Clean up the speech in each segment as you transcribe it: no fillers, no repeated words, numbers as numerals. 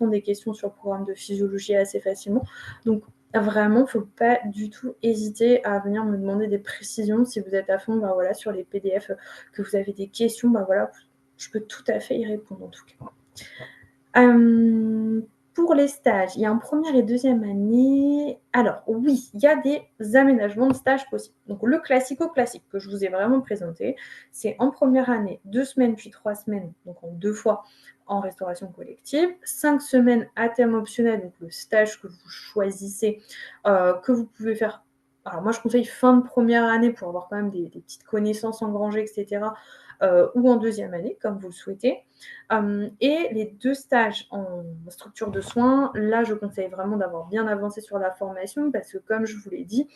des questions sur le programme de physiologie assez facilement. Donc vraiment, il ne faut pas du tout hésiter à venir me demander des précisions si vous êtes à fond voilà, sur les PDF, que vous avez des questions, voilà, je peux tout à fait y répondre en tout cas. Pour les stages, il y a en première et deuxième année. Alors oui, il y a des aménagements de stages possibles. Donc le classico-classique que je vous ai vraiment présenté, c'est en première année 2 semaines puis 3 semaines, donc en 2 fois en restauration collective, 5 semaines à thème optionnel, donc le stage que vous choisissez, que vous pouvez faire. Alors moi je conseille fin de première année pour avoir quand même des petites connaissances engrangées, etc. Ou en deuxième année, comme vous le souhaitez. Et les 2 stages en structure de soins, là, je conseille vraiment d'avoir bien avancé sur la formation parce que, comme je vous l'ai dit,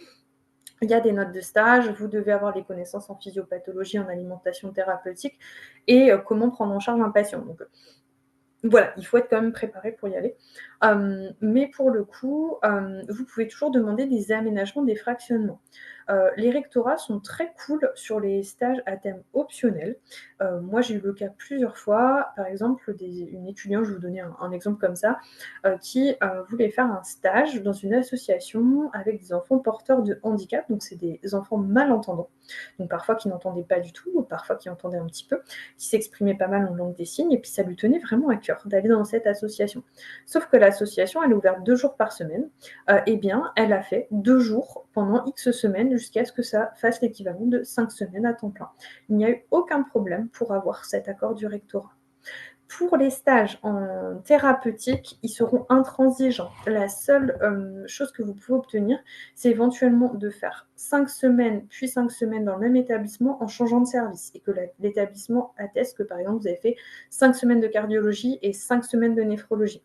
il y a des notes de stage, vous devez avoir des connaissances en physiopathologie, en alimentation thérapeutique et comment prendre en charge un patient. Donc voilà, il faut être quand même préparé pour y aller. Mais pour le coup, vous pouvez toujours demander des aménagements, des fractionnements. Les rectorats sont très cool sur les stages à thème optionnel. Moi, j'ai eu le cas plusieurs fois. Par exemple, une étudiante, je vais vous donner un exemple comme ça, qui voulait faire un stage dans une association avec des enfants porteurs de handicap. Donc, c'est des enfants malentendants. Donc, parfois qui n'entendaient pas du tout, parfois qui entendaient un petit peu, qui s'exprimaient pas mal en langue des signes. Et puis, ça lui tenait vraiment à cœur d'aller dans cette association. Sauf que l'association, elle est ouverte 2 jours par semaine. Eh bien, elle a fait 2 jours pendant X semaines jusqu'à ce que ça fasse l'équivalent de 5 semaines à temps plein. Il n'y a eu aucun problème pour avoir cet accord du rectorat. Pour les stages en thérapeutique, ils seront intransigeants. La seule chose que vous pouvez obtenir, c'est éventuellement de faire 5 semaines, puis 5 semaines dans le même établissement en changeant de service. Et que l'établissement atteste que, par exemple, vous avez fait 5 semaines de cardiologie et 5 semaines de néphrologie.